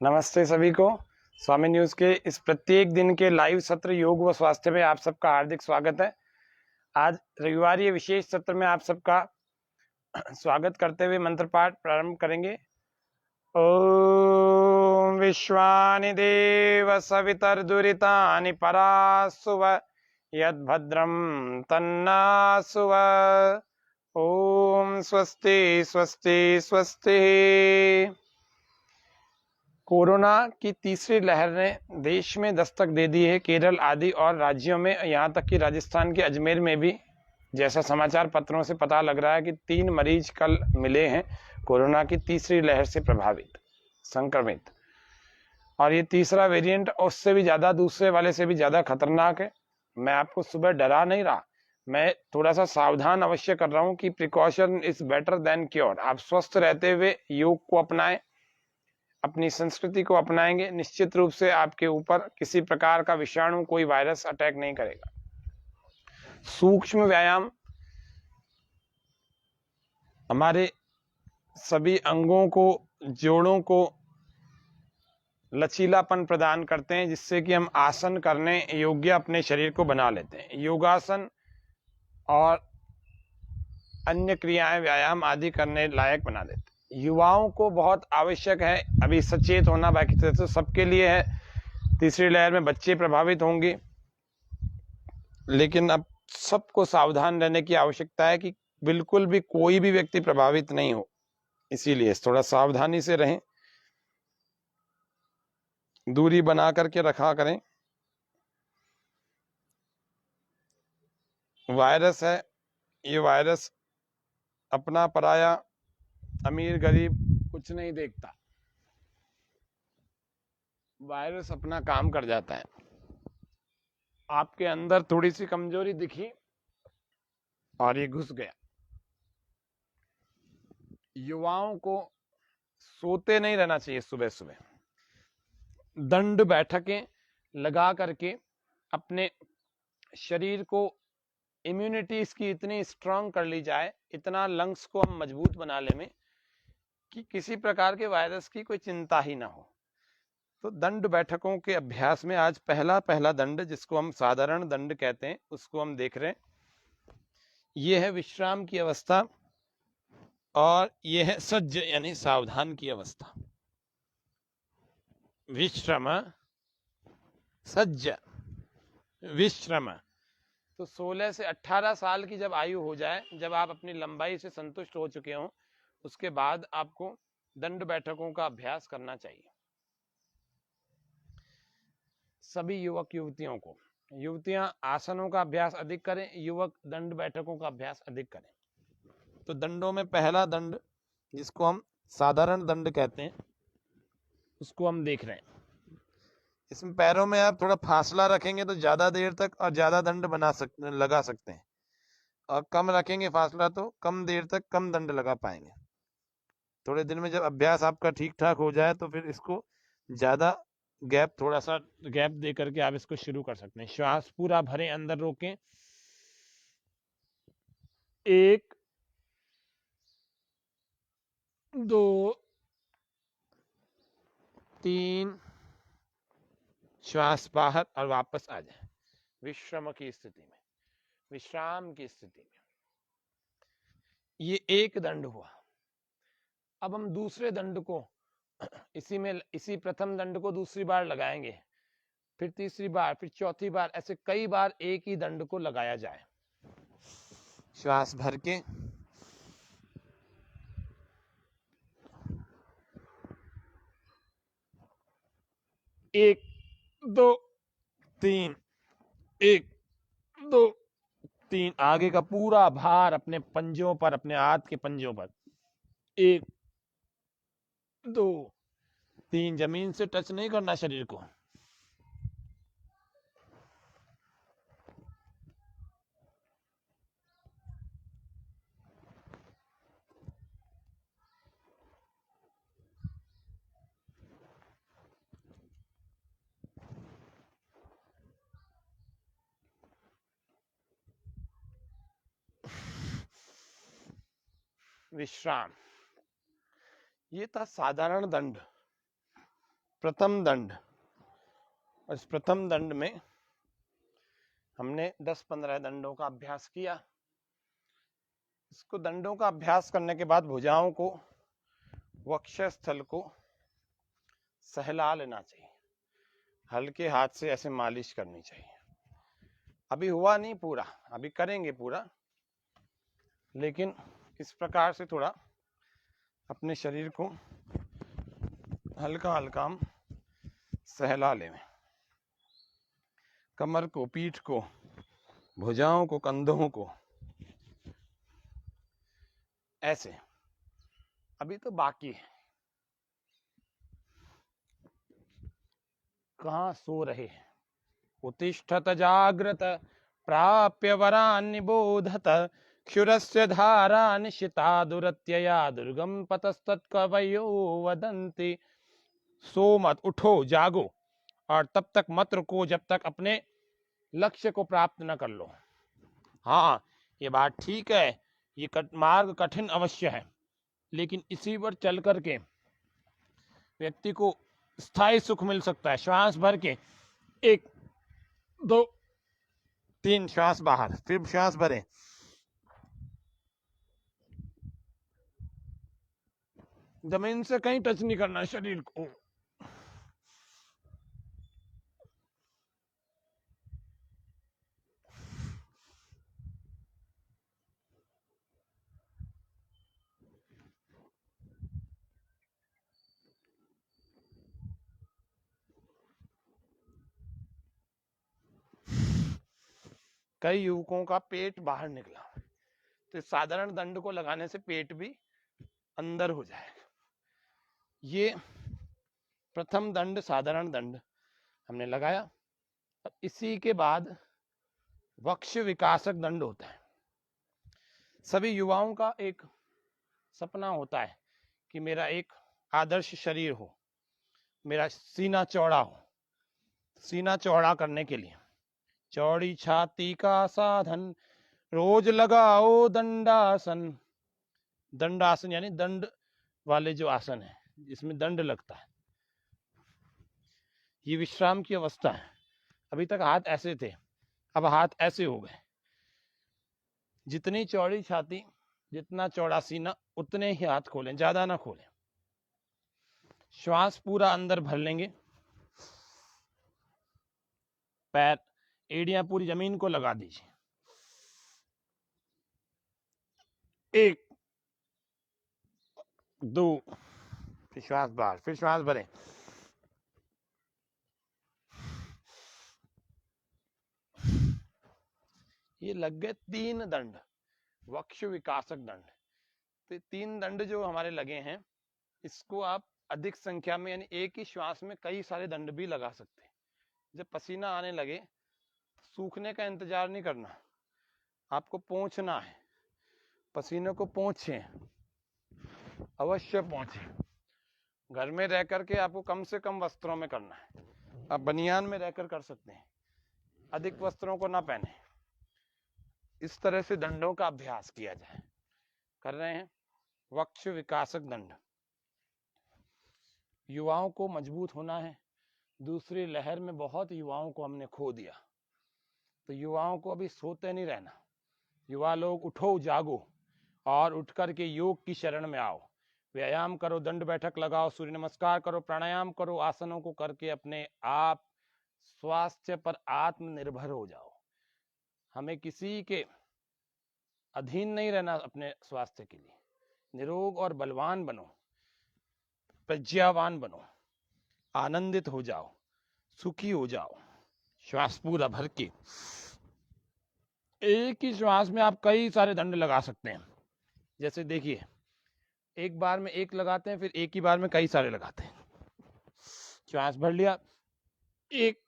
नमस्ते सभी को। स्वामी न्यूज़ के इस प्रत्येक दिन के लाइव सत्र योग व स्वास्थ्य में आप सबका हार्दिक स्वागत है। आज रविवार ये विशेष सत्र में आप सबका स्वागत करते हुए मंत्र पाठ प्रारंभ करेंगे। ओम विश्वानि देव सवितर्दुरितानि परासुव यद्भद्रं तन्नासुव। ओम स्वस्ति स्वस्ति स्वस्ति। कोरोना की तीसरी लहर ने देश में दस्तक दे दी है। केरल आदि और राज्यों में, यहाँ तक कि राजस्थान के अजमेर में भी, जैसा समाचार पत्रों से पता लग रहा है कि 3 मरीज कल मिले हैं कोरोना की तीसरी लहर से प्रभावित, संक्रमित। और ये तीसरा वेरिएंट उससे भी ज़्यादा, दूसरे वाले से भी ज़्यादा खतरनाक है। मैं आपको सुबह डरा नहीं रहा, मैं थोड़ा सा सावधान अवश्य कर रहा हूँ कि precaution is better than cure. आप स्वस्थ रहते हुए योग को अपनाएं, अपनी संस्कृति को अपनाएंगे, निश्चित रूप से आपके ऊपर किसी प्रकार का विषाणु, कोई वायरस अटैक नहीं करेगा। सूक्ष्म व्यायाम हमारे सभी अंगों को, जोड़ों को लचीलापन प्रदान करते हैं, जिससे कि हम आसन करने योग्य अपने शरीर को बना लेते हैं। योगासन और अन्य क्रियाएं, व्यायाम आदि करने लायक बना देते हैं। युवाओं को बहुत आवश्यक है अभी सचेत होना, बाकी तो सबके लिए है। तीसरी लहर में बच्चे प्रभावित होंगे, लेकिन अब सबको सावधान रहने की आवश्यकता है कि बिल्कुल भी कोई भी व्यक्ति प्रभावित नहीं हो। इसीलिए थोड़ा सावधानी से रहें, दूरी बना करके रखा करें। वायरस है, ये वायरस अपना पराया, अमीर गरीब कुछ नहीं देखता। वायरस अपना काम कर जाता है। आपके अंदर थोड़ी सी कमजोरी दिखी और ये घुस गया। युवाओं को सोते नहीं रहना चाहिए सुबह सुबह। दंड बैठकें लगा करके अपने शरीर को, इम्यूनिटी इसकी इतनी स्ट्रांग कर ली जाए, इतना लंग्स को हम मजबूत बना ले में कि किसी प्रकार के वायरस की कोई चिंता ही ना हो। तो दंड बैठकों के अभ्यास में आज पहला दंड, जिसको हम साधारण दंड कहते हैं, उसको हम देख रहे हैं। ये है विश्राम की अवस्था और ये है सज्ज यानी सावधान की अवस्था। विश्रम, सज्ज, विश्रम। तो 16 से 18 साल की जब आयु हो जाए, जब आप अपनी लंबाई से संतुष्ट हो चुके हों, उसके बाद आपको दंड बैठकों का अभ्यास करना चाहिए। सभी युवक युवतियों को, युवतियां आसनों का अभ्यास अधिक करें, युवक दंड बैठकों का अभ्यास अधिक करें। तो दंडों में पहला दंड, जिसको हम साधारण दंड कहते हैं, उसको हम देख रहे हैं। इसमें पैरों में आप थोड़ा फासला रखेंगे तो ज्यादा देर तक और ज्यादा दंड लगा सकते हैं, और कम रखेंगे फासला तो कम देर तक कम दंड लगा पाएंगे। थोड़े दिन में जब अभ्यास आपका ठीक ठाक हो जाए तो फिर इसको ज्यादा गैप, थोड़ा सा गैप दे करके आप इसको शुरू कर सकते हैं। श्वास पूरा भरें, अंदर रोकें। 1 2 3, श्वास बाहर और वापस आ जाए विश्राम की स्थिति में, विश्राम की स्थिति में। ये एक दंड हुआ। अब हम दूसरे दंड को इसी प्रथम दंड को दूसरी बार लगाएंगे, फिर तीसरी बार, फिर चौथी बार, ऐसे कई बार एक ही दंड को लगाया जाए। श्वास भर के 1 2 3, 1 2 3। आगे का पूरा भार अपने पंजों पर, अपने हाथ के पंजों पर। 1 2 3, जमीन से टच नहीं करना शरीर को। विश्राम। ये था साधारण दंड। प्रथम दंड। इस प्रथम दंड में हमने 10-15 दंडों का अभ्यास किया। इसको दंडों का अभ्यास करने के बाद भुजाओं को, वक्षस्थल को सहला लेना चाहिए, हल्के हाथ से ऐसे मालिश करनी चाहिए। अभी हुआ नहीं पूरा, अभी करेंगे पूरा, लेकिन इस प्रकार से थोड़ा अपने शरीर को हल्का हल्का हम सहला लें। कमर को, पीठ को, भुजाओं को, कंधों को, ऐसे। अभी तो बाकी है। कहाँ सो रहे हैं? उत्तिष्ठत जाग्रत प्राप्य वरान् निबोधत क्षुरस्य धारा निशिता दुरत्यया दुर्गम पतस्तत्कवयो वदन्ति। सो मत, उठो, जागो, और तब तक मत रुको जब तक अपने लक्ष्य को प्राप्त न कर लो। हाँ, ये बात ठीक है, ये मार्ग कठिन अवश्य है, लेकिन इसी पर चल करके व्यक्ति को स्थायी सुख मिल सकता है। श्वास भर के 1 2 3 श्वास बाहर, फिर श्वास भरें, जमीन से कहीं टच नहीं करना शरीर को। कई युवकों का पेट बाहर निकला, तो साधारण दंड को लगाने से पेट भी अंदर हो जाएगा। ये प्रथम दंड, साधारण दंड हमने लगाया। अब इसी के बाद वक्ष विकासक दंड होता है। सभी युवाओं का एक सपना होता है कि मेरा एक आदर्श शरीर हो, मेरा सीना चौड़ा हो। सीना चौड़ा करने के लिए चौड़ी छाती का साधन, रोज लगाओ दंडासन। दंडासन यानी दंड वाले जो आसन है जिसमें दंड लगता है, ये विश्राम की अवस्था है। अभी तक हाथ ऐसे थे, अब हाथ ऐसे हो गए। जितनी चौड़ी छाती, जितना चौड़ा सीना, उतने ही हाथ खोलें, ज्यादा ना खोलें। श्वास पूरा अंदर भर लेंगे। पैर, एड़ियां पूरी जमीन को लगा दीजिए। 1 2, फिर श्वास बाहर, फिर श्वास भरें। ये लग गए 3 दंड, वक्ष विकासक दंड। तो 3 दंड जो हमारे लगे हैं, इसको आप अधिक संख्या में, यानी एक ही श्वास में कई सारे दंड भी लगा सकते हैं। जब पसीना आने लगे, सूखने का इंतजार नहीं करना, आपको पोंछना है। पसीने को पोंछें, अवश्य पोंछें। घर में रह करके आपको कम से कम वस्त्रों में करना है। आप बनियान में रहकर कर सकते हैं, अधिक वस्त्रों को ना पहने। इस तरह से दंडों का अभ्यास किया जाए। कर रहे हैं वक्ष विकासक दंड। युवाओं को मजबूत होना है। दूसरी लहर में बहुत युवाओं को हमने खो दिया, तो युवाओं को अभी सोते नहीं रहना। युवा लोग उठो, जागो, और उठ करके योग की शरण में आओ। व्यायाम करो, दंड बैठक लगाओ, सूर्य नमस्कार करो, प्राणायाम करो, आसनों को करके अपने आप स्वास्थ्य पर आत्मनिर्भर हो जाओ। हमें किसी के अधीन नहीं रहना। अपने स्वास्थ्य के लिए निरोग और बलवान बनो, प्रज्ञावान बनो, आनंदित हो जाओ, सुखी हो जाओ। श्वास पूरा भर के, एक ही श्वास में आप कई सारे दंड लगा सकते हैं। जैसे देखिए, एक बार में एक लगाते हैं, फिर एक ही बार में कई सारे लगाते हैं। श्वास भर लिया, 1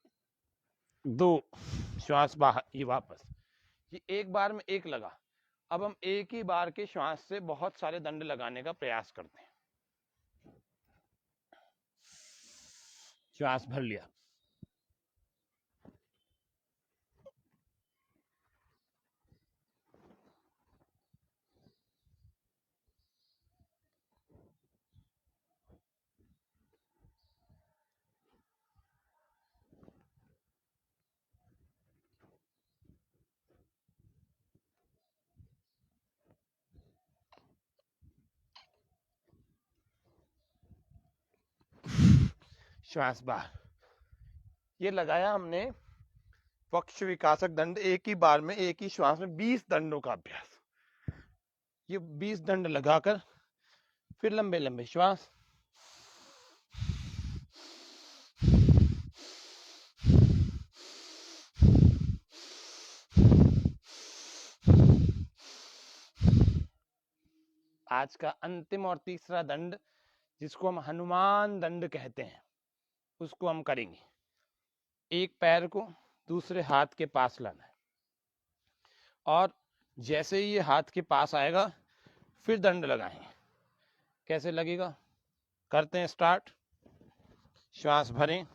2, श्वास बाहर, ये वापस। ये एक बार में एक लगा। अब हम एक ही बार के श्वास से बहुत सारे दंड लगाने का प्रयास करते हैं। श्वास भर लिया, श्वास बाहर। ये लगाया हमने वक्ष विकासक दंड, एक ही बार में एक ही श्वास में 20 दंडों का अभ्यास। ये 20 दंड लगाकर फिर लंबे लंबे श्वास। आज का अंतिम और तीसरा दंड, जिसको हम हनुमान दंड कहते हैं, उसको हम करेंगे। एक पैर को दूसरे हाथ के पास लाना है और जैसे ही ये हाथ के पास आएगा फिर दंड लगाएंगे। कैसे लगेगा, करते हैं स्टार्ट। श्वास भरें,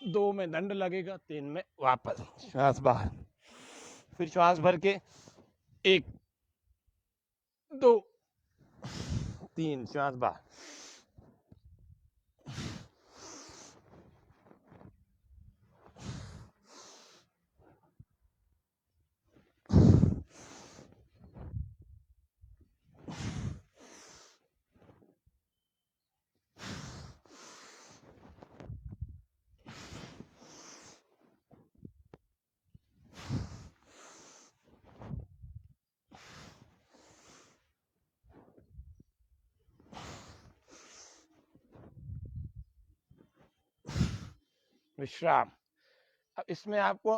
2 में दंड लगेगा, 3 में वापस श्वास बाहर। फिर श्वास भर के 1 2 3 श्वास बाहर। विश्राम। अब इसमें आपको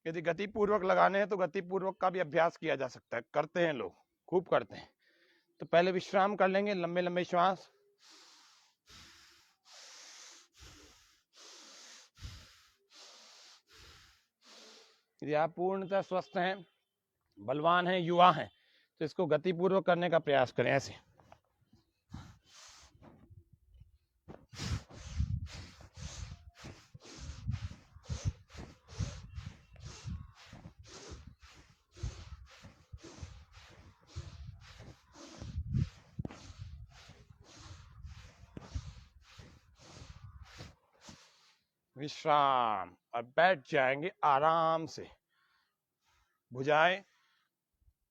यदि गति पूर्वक लगाने हैं तो गति पूर्वक का भी अभ्यास किया जा सकता है, करते हैं लोग, खूब करते हैं। तो पहले विश्राम कर लेंगे, लंबे लंबे श्वास। यदि आप पूर्णतः स्वस्थ हैं, बलवान हैं, युवा हैं, तो इसको गति पूर्वक करने का प्रयास करें। ऐसे विश्राम। और बैठ जाएंगे आराम से। भुजाएं,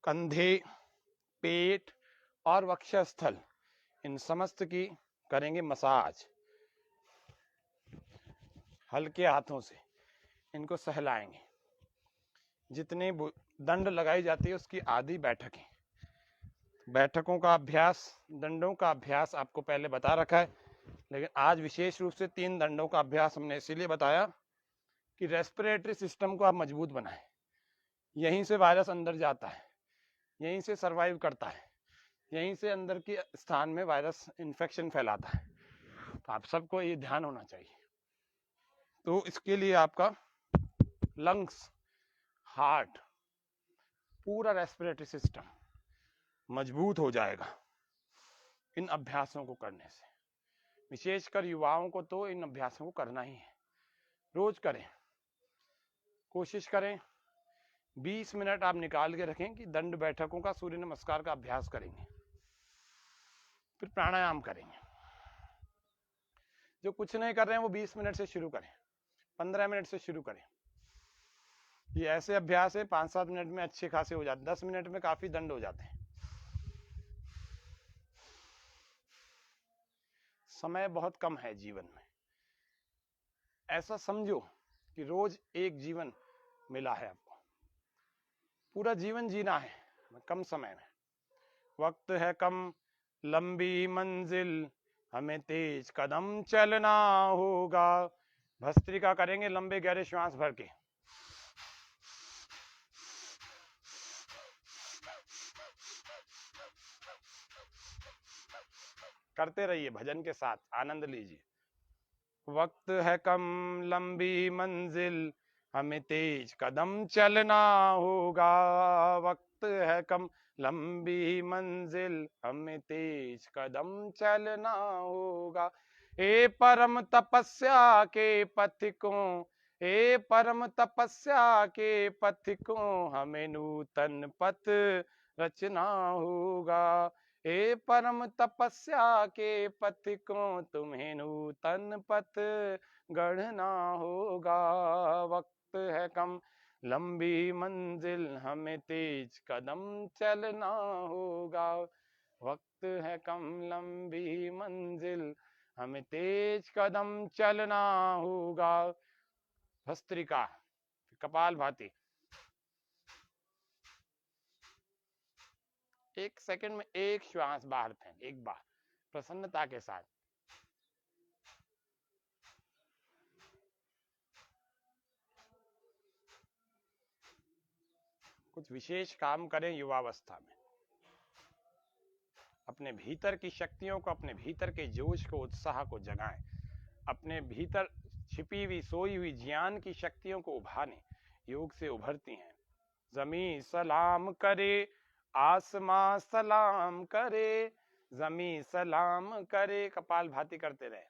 कंधे, पेट और वक्षस्थल, इन समस्त की करेंगे मसाज। हल्के हाथों से इनको सहलाएंगे। जितने दंड लगाई जाती है उसकी आधी बैठकें। बैठकों का अभ्यास, दंडों का अभ्यास आपको पहले बता रखा है, लेकिन आज विशेष रूप से 3 दंडों का अभ्यास हमने इसीलिए बताया कि रेस्पिरेटरी सिस्टम को आप मजबूत बनाएं। यहीं से वायरस अंदर जाता है, यहीं से सरवाइव करता है, यहीं से अंदर के स्थान में वायरस इन्फेक्शन फैलाता है। तो आप सबको ये ध्यान होना चाहिए। तो इसके लिए आपका लंग्स, हार्ट, पूरा रेस्पिरेटरी सिस्टम मजबूत हो जाएगा इन अभ्यासों को करने से। विशेषकर युवाओं को तो इन अभ्यासों को करना ही है, रोज करें। कोशिश करें 20 मिनट आप निकाल के रखें कि दंड बैठकों का, सूर्य नमस्कार का अभ्यास करेंगे, फिर प्राणायाम करेंगे। जो कुछ नहीं कर रहे हैं वो 20 मिनट से शुरू करें, 15 मिनट से शुरू करें। ये ऐसे अभ्यास है 5-7 मिनट में अच्छे खासे हो जाते, 10 मिनट में काफी दंड हो जाते हैं। समय बहुत कम है जीवन में। ऐसा समझो कि रोज एक जीवन मिला है आपको, पूरा जीवन जीना है कम समय में। वक्त है कम, लंबी मंजिल, हमें तेज कदम चलना होगा। भस्त्रिका करेंगे लंबे गहरे श्वास भर के। करते रहिए भजन के साथ, आनंद लीजिए। वक्त है कम, लंबी मंजिल, हमें तेज कदम चलना होगा। वक्त है कम, लंबी मंजिल, हमें तेज कदम चलना होगा। हे परम तपस्या के पथिकों, हे परम तपस्या के पथिकों, हमें नूतन पथ रचना होगा। हे परम तपस्या के पथिकों, तुम्हें नूतन पथ गढ़ना होगा। वक्त है कम, लंबी मंजिल, हमें तेज कदम चलना होगा। वक्त वक्त है कम लंबी मंजिल, हमें तेज कदम चलना होगा। भस्त्रिका, कपाल भाती। 1 सेकंड में 1 श्वास बाहर फेंक, एक बार प्रसन्नता के साथ। कुछ विशेष काम करें युवावस्था में, अपने भीतर की शक्तियों को, अपने भीतर के जोश को, उत्साह को जगाएं, अपने भीतर छिपी हुई सोई हुई ज्ञान की शक्तियों को उभारें। योग से उभरती हैं। जमी सलाम करे, आसमां सलाम करे, जमी सलाम करे, कपाल भाती करते रहे।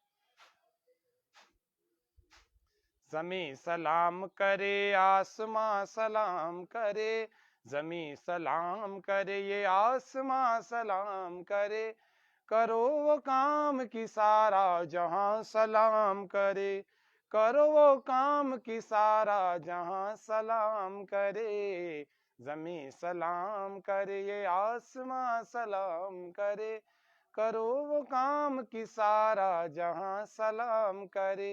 जमी सलाम करे, आसमां सलाम करे, जमी सलाम करे, ये आसमां सलाम करे, करो वो काम की सारा जहां सलाम करे, करो वो काम की सारा जहां सलाम करे, जमी सलाम करे, ये आसमां सलाम करे, करो वो काम की सारा जहां सलाम करे।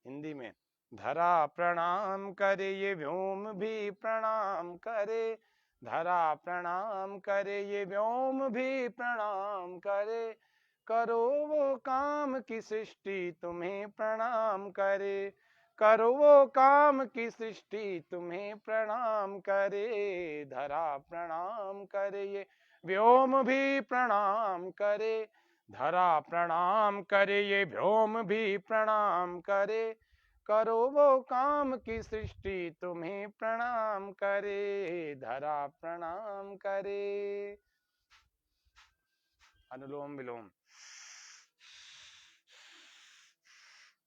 हिंदी में, धरा प्रणाम करे, ये व्योम भी प्रणाम करे, धरा प्रणाम करे, ये व्योम भी प्रणाम करे, करो वो काम की सृष्टि तुम्हें प्रणाम करे, करो वो काम की सृष्टि तुम्हें प्रणाम करे, धरा प्रणाम करे, ये व्योम भी प्रणाम करे, धरा प्रणाम करे, ये व्योम भी प्रणाम करे, करो वो काम की सृष्टि तुम्हें प्रणाम करे, धरा प्रणाम करे। अनुलोम विलोम।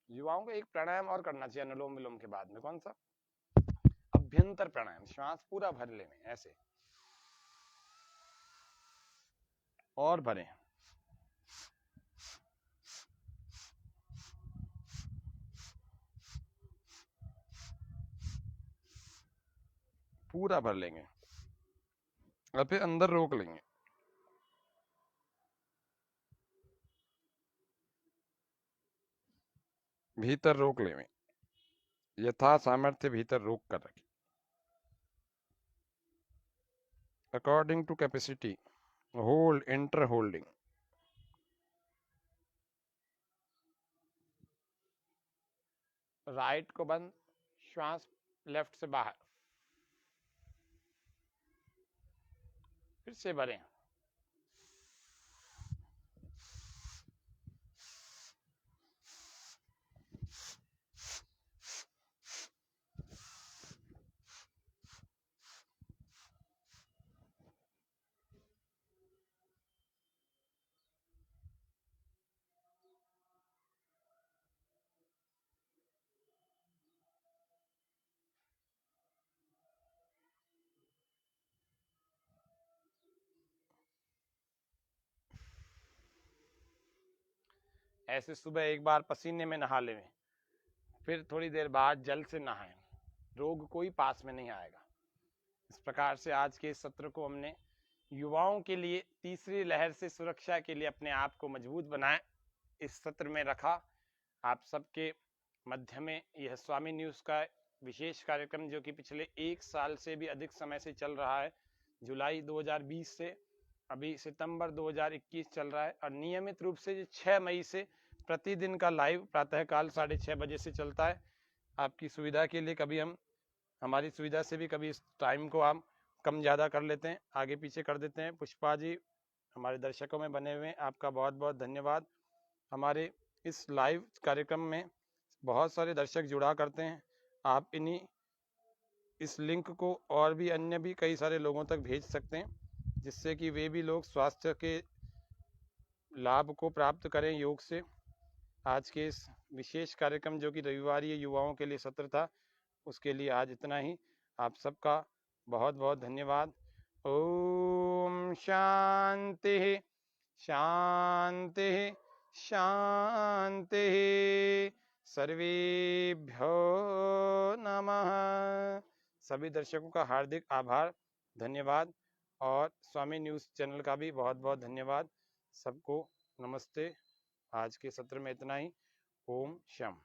युवाओं को एक प्राणायाम और करना चाहिए अनुलोम विलोम के बाद में। कौन सा? अभ्यंतर प्राणायाम। श्वास पूरा भर ले में ऐसे और भरें। पूरा भर लेंगे और फिर अंदर रोक लेंगे। भीतर रोक लेंगे, यथा सामर्थ्य भीतर रोक कर रखें। According to capacity hold, inter holding. Right को बंद, श्वास लेफ्ट से बाहर, फिर से भरें। ऐसे सुबह एक बार पसीने में नहा लें, फिर थोड़ी देर बाद जल से नहाएं, रोग कोई पास में नहीं आएगा। इस प्रकार से आज के इस सत्र को हमने युवाओं के लिए तीसरी लहर से सुरक्षा के लिए अपने आप को मजबूत बनाए इस सत्र में रखा। आप सबके मध्य में यह स्वामी न्यूज़ का विशेष कार्यक्रम जो कि पिछले 1 साल से भी अधिक समय से चल रहा है, जुलाई 2020 से अभी सितंबर 2021 चल रहा है, और नियमित रूप से 6 मई से प्रतिदिन का लाइव प्रातःकाल 6:30 बजे से चलता है। आपकी सुविधा के लिए कभी हम हमारी सुविधा से भी कभी इस टाइम को हम कम ज़्यादा कर लेते हैं, आगे पीछे कर देते हैं। पुष्पा जी हमारे दर्शकों में बने हुए हैं, आपका बहुत बहुत धन्यवाद। हमारे इस लाइव कार्यक्रम में बहुत सारे दर्शक जुड़ा करते हैं। आप इन्हीं इस लिंक को और भी अन्य भी कई सारे लोगों तक भेज सकते हैं, जिससे कि वे भी लोग स्वास्थ्य के लाभ को प्राप्त करें योग से। आज के इस विशेष कार्यक्रम जो कि रविवारी युवाओं के लिए सत्र था, उसके लिए आज इतना ही। आप सबका बहुत बहुत धन्यवाद। ओम शांति शांति शांति। सर्वेभ्यो नमः। सभी दर्शकों का हार्दिक आभार, धन्यवाद, और स्वामी न्यूज़ चैनल का भी बहुत बहुत धन्यवाद। सबको नमस्ते। आज के सत्र में इतना ही। ओम शम।